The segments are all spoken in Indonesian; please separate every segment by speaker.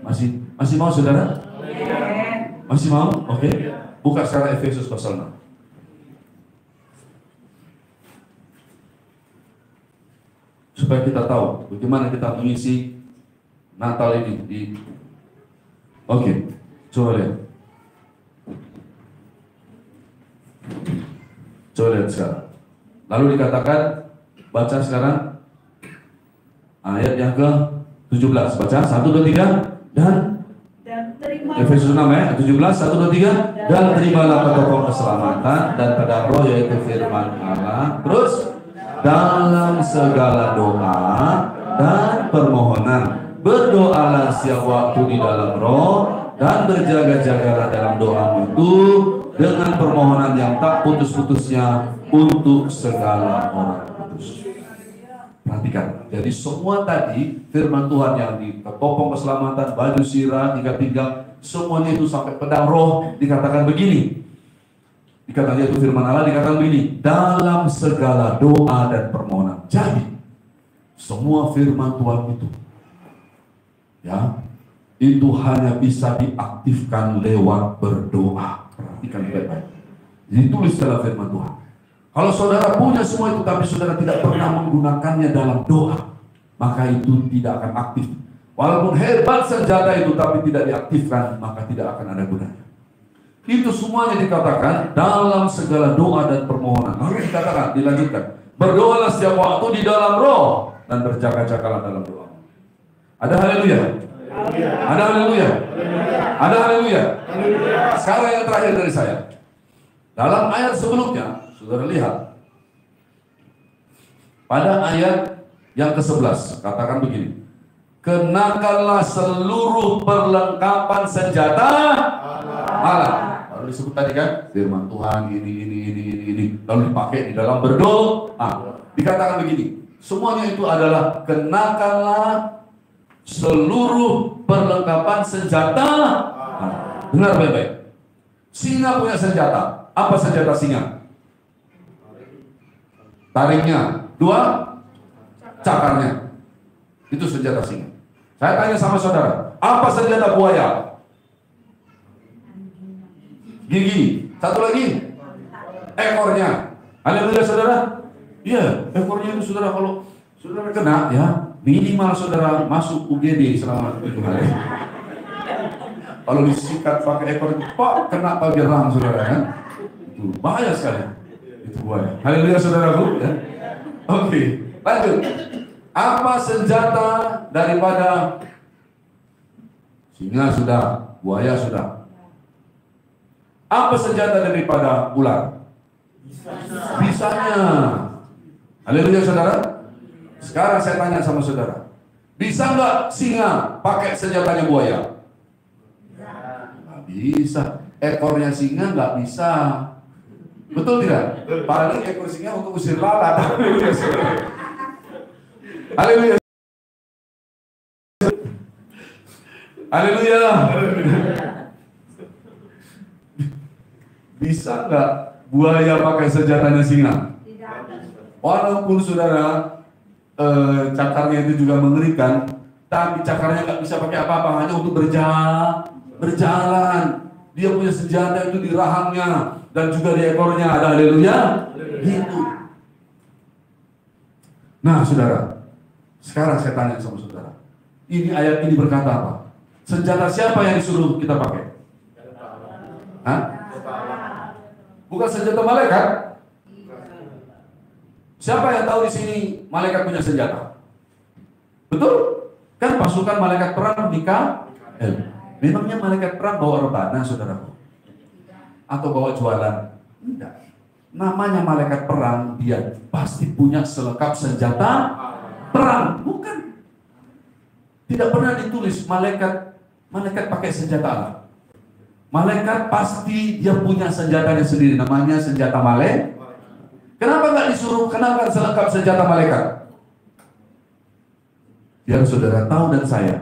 Speaker 1: Masih mau saudara? Masih mau? Oke. Buka sekarang Efesus pasal 6. Supaya kita tahu bagaimana kita mengisi Natal ini. Oke, coba lihat. Coba lihat sekarang. Lalu dikatakan, baca sekarang ayat yang ke-17. Baca 1, 2, 3 dan Efesus 6 ya, 17, 1, 2, 3 dan terimalah pokok keselamatan dan pada roh yaitu firman Allah. Terus dalam segala doa dan permohonan berdoalah setiap waktu di dalam roh dan berjaga-jagalah dalam doa itu dengan permohonan yang tak putus-putusnya untuk segala orang kudus. Perhatikan, jadi semua tadi firman Tuhan yang di ketopong keselamatan, baju sirah, ikat pinggang, semuanya itu sampai pedang roh dikatakan begini. Dikatakan itu firman Allah dikatakan begini, dalam segala doa dan permohonan. Jadi semua firman Tuhan itu, ya, itu hanya bisa diaktifkan lewat berdoa. Perhatikan baik-baik. Ditulis dalam firman Tuhan. Kalau saudara punya semua itu, tapi saudara tidak pernah menggunakannya dalam doa, maka itu tidak akan aktif. Walaupun hebat senjata itu, tapi tidak diaktifkan, maka tidak akan ada gunanya. Itu semuanya dikatakan dalam segala doa dan permohonan. Lalu dikatakan, dilanjutkan, berdoalah setiap waktu di dalam roh dan berjaga-jagalah dalam doa. Ada haleluya? Ada haleluya? Ada haleluya? Sekarang yang terakhir dari saya. Dalam ayat sebelumnya, saudara lihat, pada ayat yang ke-11 katakan begini, kenakanlah seluruh perlengkapan senjata Allah. Lalu disebut tadi kan, firman Tuhan ini, lalu dipakai di dalam berdoa. Dikatakan begini, semuanya itu adalah kenakanlah seluruh perlengkapan senjata Allah. Dengar baik-baik. Singa punya senjata. Apa senjata singa? Taringnya. 2, cakarnya. Itu senjata singa. Saya tanya sama saudara, apa senjata buaya? Gigi. 1 lagi, ekornya. Haleluya saudara. Iya, ekornya itu saudara, kalau saudara kena ya, minimal saudara masuk UGD selama 7 hari. Kalau disikat pakai ekor itu, pak, kena bagian rahang saudara kan? Itu bahaya sekali. Itu buaya. Haleluya saudaraku ya. Oke, lanjut. Apa senjata daripada singa sudah, buaya sudah. Apa senjata daripada ular? Bisanya. Haleluya saudara. Sekarang saya tanya sama saudara, bisa nggak singa pakai senjatanya buaya? Nggak bisa. Ekornya singa nggak bisa. Betul tidak? Paling ekor singa untuk usir lalat. Haleluya saudara. Haleluya. Haleluya. Bisa nggak buaya pakai senjatanya singa? Walaupun saudara cakarnya itu juga mengerikan, tapi cakarnya nggak bisa pakai apa-apa, hanya untuk berjalan. Dia punya senjata itu di rahangnya dan juga di ekornya. Ada haleluya. Gitu. Nah saudara, sekarang saya tanya sama saudara, ini ayat ini berkata apa? Senjata siapa yang disuruh kita pakai? Hah? Bukan senjata malaikat. Siapa yang tahu di sini malaikat punya senjata? Betul? Kan pasukan malaikat perang Mikael. Memangnya malaikat perang bawa rebana, saudaraku? Atau bawa jualan? Tidak. Namanya malaikat perang, dia pasti punya selengkap senjata perang. Bukan. Tidak pernah ditulis malaikat pakai senjata Allah. Malaikat pasti dia punya senjatanya sendiri, namanya senjata malaikat. Kenapa nggak disuruh kenakan selengkap senjata malaikat? Biar saudara tahu dan saya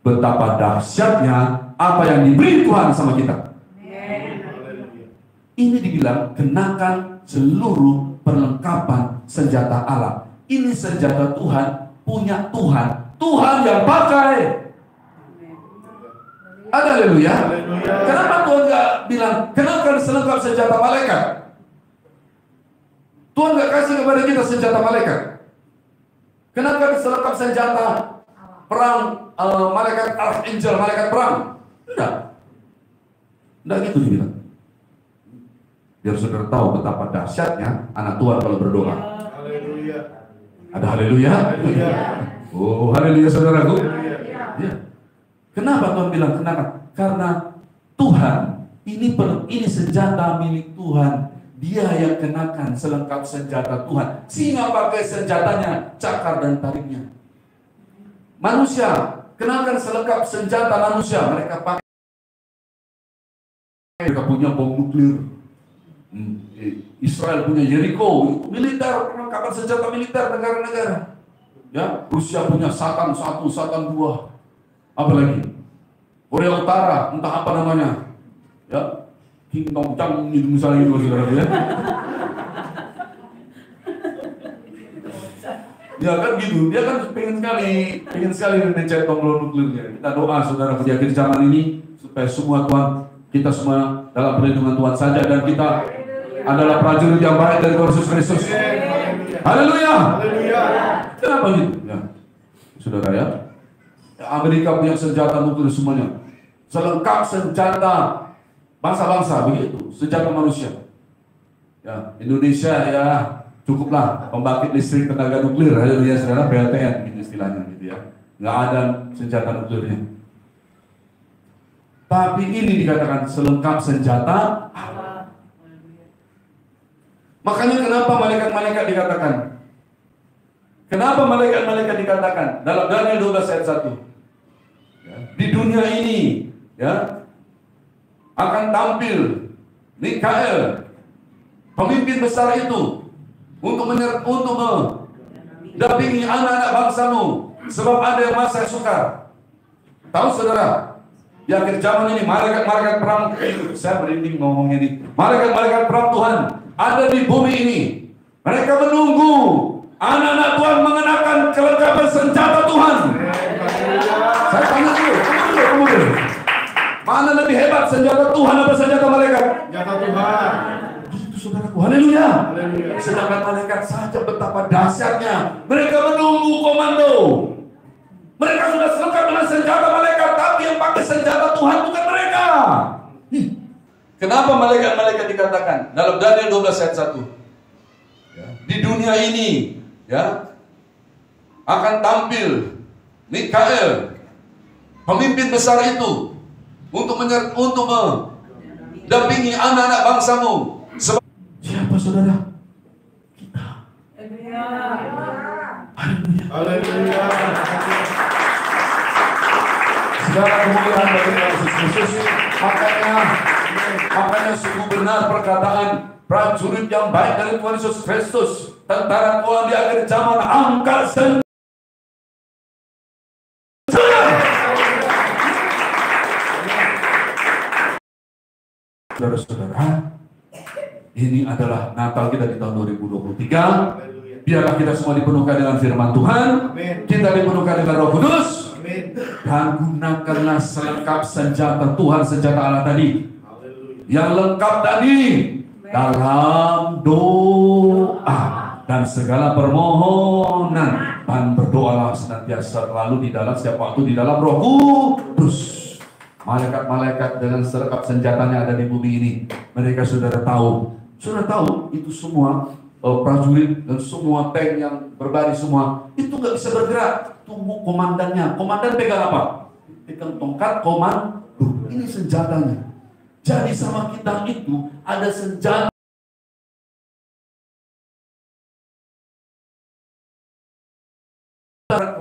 Speaker 1: betapa dahsyatnya apa yang diberi Tuhan sama kita. Ini dibilang kenakan seluruh perlengkapan senjata Allah. Ini senjata Tuhan, punya Tuhan. Tuhan yang pakai. Ada haleluya. Kenapa Tuhan nggak bilang kenakan selengkap senjata malaikat? Tuhan nggak kasih kepada kita senjata malaikat. Kenakan selengkap senjata perang malaikat archangel, malaikat perang. Enggak gitu dibilang. Biar saudara tahu betapa dahsyatnya anak Tuhan kalau berdoa.
Speaker 2: Haleluya.
Speaker 1: Ada haleluya? Oh, haleluya saudaraku. Ya. Kenapa Tuhan bilang kenakan? Karena Tuhan ini senjata milik Tuhan. Dia yang kenakan selengkap senjata Tuhan. Singa pakai senjatanya, cakar dan taringnya. Manusia kenakan selengkap senjata manusia. Mereka pakai, mereka punya bom nuklir. Israel punya Jericho, militer, perlengkapan senjata militer negara-negara. Ya, Rusia punya Satan 1, Satan 2. Apalagi Korea Utara, entah apa namanya, ya, King Tong Chang gitu misalnya gitu, saudara ya. Ya kan gitu, dia kan pengen sekali mencetak bom nuklirnya. Kita doa saudara di akhir zaman ini supaya semua kita semua dalam perlindungan Tuhan saja, dan kita adalah prajurit yang baik dari Yesus Kristus. Haleluya. Kenapa gitu? Ya, saudara ya. Amerika punya senjata nuklir semuanya, selengkap senjata bangsa-bangsa begitu, senjata manusia. Ya, Indonesia ya cukuplah pembangkit listrik tenaga nuklir, haleluya saudara, PLTN gitu istilahnya gitu ya. Nggak ada senjata nuklirnya. Tapi ini dikatakan selengkap senjata Allah. Makanya kenapa malaikat-malaikat dikatakan? Kenapa malaikat-malaikat dikatakan dalam Daniel 12 ayat 1? Di dunia ini ya akan tampil Mikael, pemimpin besar itu, untuk mendampingi anak-anak bangsamu, sebab ada yang masa sukar. Tahu saudara, di akhir zaman ini malaikat-malaikat perang, saya merinding ngomongnya ini, malaikat-malaikat perang Tuhan ada di bumi ini. Mereka menunggu anak-anak Tuhan mengenakan kelengkapan senjata Tuhan. Saya tanya dulu, mana lebih hebat, senjata Tuhan atau senjata malaikat?
Speaker 2: Senjata Tuhan.
Speaker 1: Itu saudaraku, haleluya. Sedangkan malaikat saja betapa dahsyatnya. Mereka menunggu komando. Mereka sudah selengkap dengan senjata malaikat, tapi yang pakai senjata Tuhan bukan mereka. Kenapa malaikat-malaikat dikatakan dalam Daniel 12 ayat 1? Ya, di dunia ini ya akan tampil Mikael, pemimpin besar itu, untuk mendampingi anak-anak bangsamu. Siapa saudara? Kita.
Speaker 2: Haleluya.
Speaker 1: Segala kemuliaan bagi Yesus Kristus. Makanya sungguh benar perkataan prajurit yang baik dari Tuhan Yesus Kristus, tentara Tuhan di akhir zaman, angkat senjata. Saudara-saudara, ini adalah Natal kita di tahun 2023. Biarlah kita semua dipenuhkan dengan firman Tuhan. Kita dipenuhkan dengan Roh Kudus. Dan gunakanlah selengkap senjata Tuhan, senjata Allah tadi. Yang lengkap tadi dalam doa dan segala permohonan, dan berdoalah senantiasa selalu di dalam setiap waktu di dalam Roh Kudus. Malaikat-malaikat dengan selengkap senjatanya ada di bumi ini. Mereka saudara tahu itu semua prajurit dan semua tank yang berbaris semua itu nggak bisa bergerak. Tunggu komandannya. Komandan pegang apa? Pegang tongkat komando. Ini senjatanya. Jadi sama kita itu ada senjata.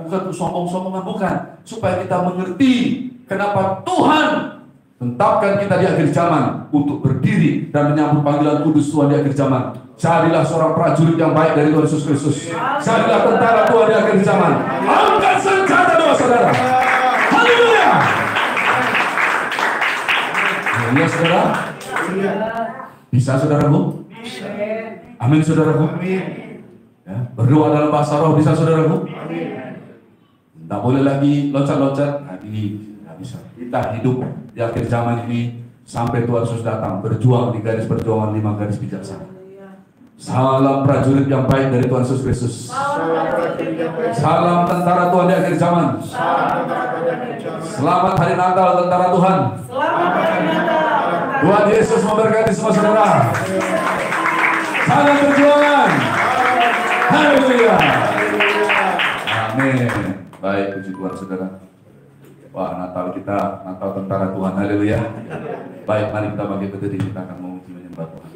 Speaker 1: Bukan sombong-sombongan, bukan. Supaya kita mengerti kenapa Tuhan tetapkan kita di akhir zaman untuk berdiri dan menyambut panggilan kudus Tuhan di akhir zaman. Carilah seorang prajurit yang baik dari Tuhan Yesus Kristus. Carilah tentara Tuhan di akhir zaman. Angkat senjata doa saudara. Haleluya. Haleluya saudara. Bisa saudaraku? Amin saudaraku. Ya, berdoa dalam bahasa roh bisa saudaraku? Tidak boleh lagi loncat-loncat. Nah, ini Nggak bisa. Kita hidup di akhir zaman ini sampai Tuhan Yesus datang, berjuang di garis perjuangan 5 garis bijaksana. Salam prajurit yang baik dari Tuhan Yesus Kristus. Salam tentara Tuhan di akhir zaman. Selamat hari Natal tentara Tuhan. Tuhan Yesus memberkati semua saudara. Salam perjuangan. Haleluya. Amin. Baik, puji Tuhan saudara. Wah, Natal kita, Natal tentara Tuhan. Haleluya. Baik, mari kita bangkit berdiri, kita akan memuji menyembah Tuhan.